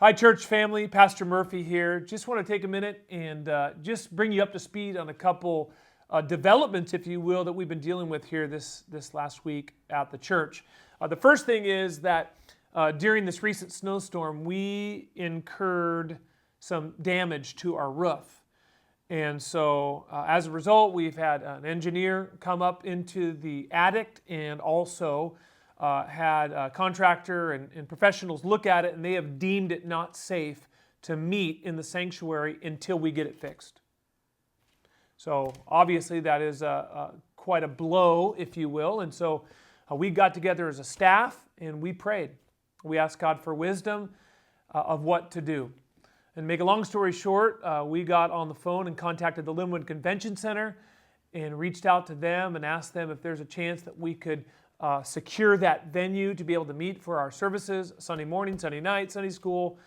Hi, church family. Pastor Murphy here. Just want to take a minute and just bring you up to speed on a couple developments, if you will, that we've been dealing with here this last week at the church. The first thing is that during this recent snowstorm, we incurred some damage to our roof. And so as a result, we've had an engineer come up into the attic and also had a contractor and professionals look at it, and they have deemed it not safe to meet in the sanctuary until we get it fixed. So obviously that is quite a blow, if you will. And so we got together as a staff and we prayed. We asked God for wisdom of what to do. And make a long story short, we got on the phone and contacted the Linwood Convention Center and reached out to them and asked them if there's a chance that we could secure that venue to be able to meet for our services, Sunday morning, Sunday night, Sunday school.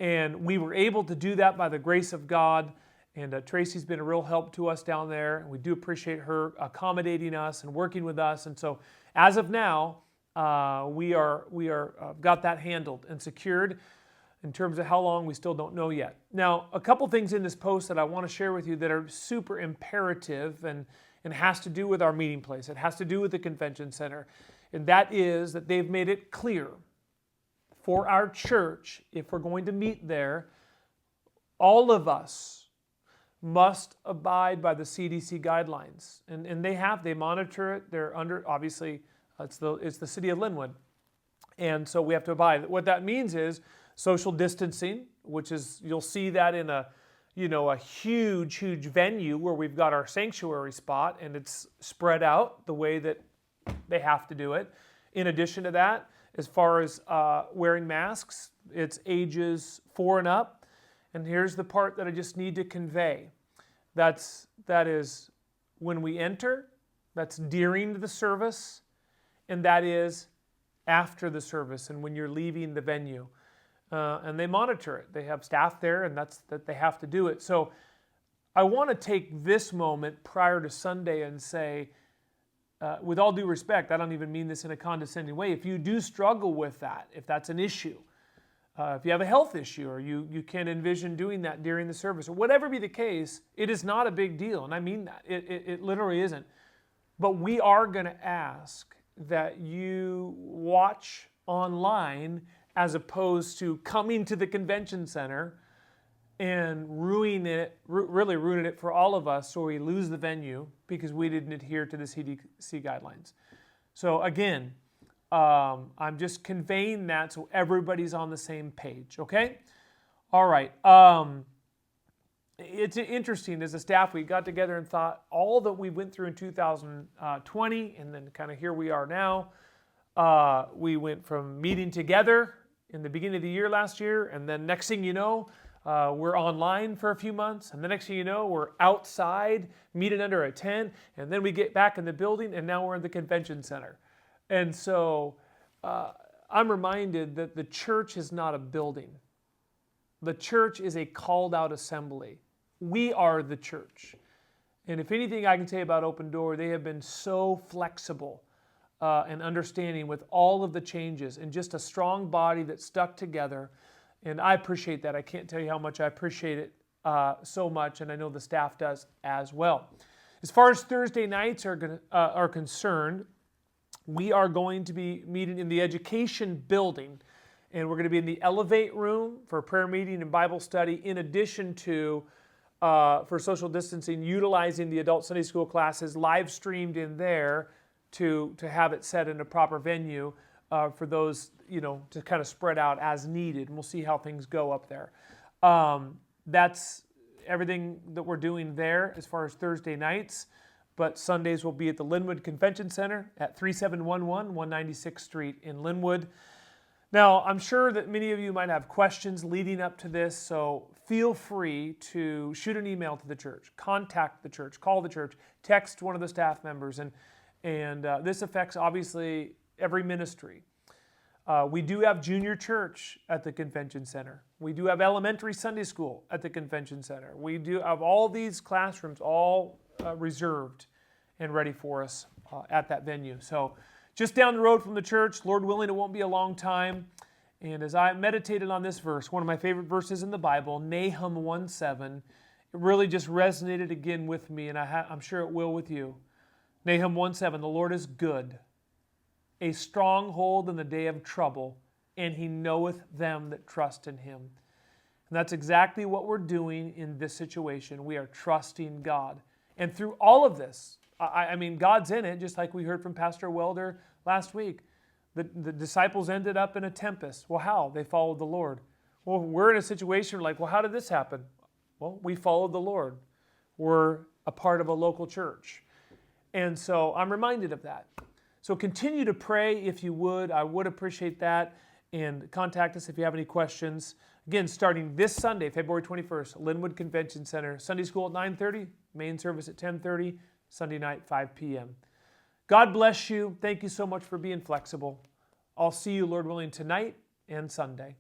And we were able to do that by the grace of God. And Tracy's been a real help to us down there. And we do appreciate her accommodating us and working with us. And so as of now, we got that handled and secured. In terms of how long, we still don't know yet. Now, a couple things in this post that I want to share with you that are super imperative and has to do with our meeting place. It has to do with the convention center. And that is that they've made it clear for our church, if we're going to meet there, all of us must abide by the CDC guidelines. And they monitor it. They're under, obviously, it's the city of Linwood. And so we have to abide. What that means is social distancing, which is, you'll see that in a huge venue where we've got our sanctuary spot and it's spread out the way that they have to do it. In addition to that, as far as wearing masks, it's ages 4 and up. And here's the part that I just need to convey. That is when we enter, that's during the service, and that is after the service and when you're leaving the venue. And they monitor it. They have staff there, and that they have to do it. So I want to take this moment prior to Sunday and say, with all due respect, I don't even mean this in a condescending way, if you do struggle with that, if that's an issue, if you have a health issue or you can't envision doing that during the service, or whatever be the case, it is not a big deal, and I mean that. It literally isn't. But we are going to ask that you watch online as opposed to coming to the convention center and ruining it for all of us, so we lose the venue because we didn't adhere to the CDC guidelines. So again, I'm just conveying that so everybody's on the same page, okay? All right. It's interesting, as a staff, we got together and thought all that we went through in 2020, and then kind of here we are now. We went from meeting together in the beginning of the year last year, and then next thing you know, we're online for a few months, and the next thing you know, we're outside meeting under a tent, and then we get back in the building, and now we're in the convention center. And so I'm reminded that the church is not a building. The church is a called out assembly. We are the church. And if anything I can say about Open Door, they have been so flexible and understanding with all of the changes, and just a strong body that stuck together. And I appreciate that. I can't tell you how much I appreciate it so much, and I know the staff does as well. As far as Thursday nights are concerned, we are going to be meeting in the education building, and we're going to be in the Elevate room for prayer meeting and Bible study, in addition to, for social distancing, utilizing the adult Sunday school classes live streamed in there to have it set in a proper venue for those, to kind of spread out as needed. And we'll see how things go up there. That's everything that we're doing there as far as Thursday nights. But Sundays will be at the Linwood Convention Center at 3711 196th Street in Linwood. Now, I'm sure that many of you might have questions leading up to this, so feel free to shoot an email to the church, contact the church, call the church, text one of the staff members, and this affects, obviously, every ministry. We do have junior church at the convention center. We do have elementary Sunday school at the convention center. We do have all these classrooms all reserved and ready for us at that venue. So just down the road from the church, Lord willing, it won't be a long time. And as I meditated on this verse, one of my favorite verses in the Bible, Nahum 1:7, it really just resonated again with me, and I'm sure it will with you. Nahum 1:7, the Lord is good, a stronghold in the day of trouble, and He knoweth them that trust in Him. And that's exactly what we're doing in this situation. We are trusting God. And through all of this, I mean, God's in it, just like we heard from Pastor Welder last week. The disciples ended up in a tempest. Well, how? They followed the Lord. Well, we're in a situation like, well, how did this happen? Well, we followed the Lord. We're a part of a local church. And so I'm reminded of that. So continue to pray if you would. I would appreciate that. And contact us if you have any questions. Again, starting this Sunday, February 21st, Linwood Convention Center. Sunday school at 9:30, main service at 10:30, Sunday night, 5 p.m. God bless you. Thank you so much for being flexible. I'll see you, Lord willing, tonight and Sunday.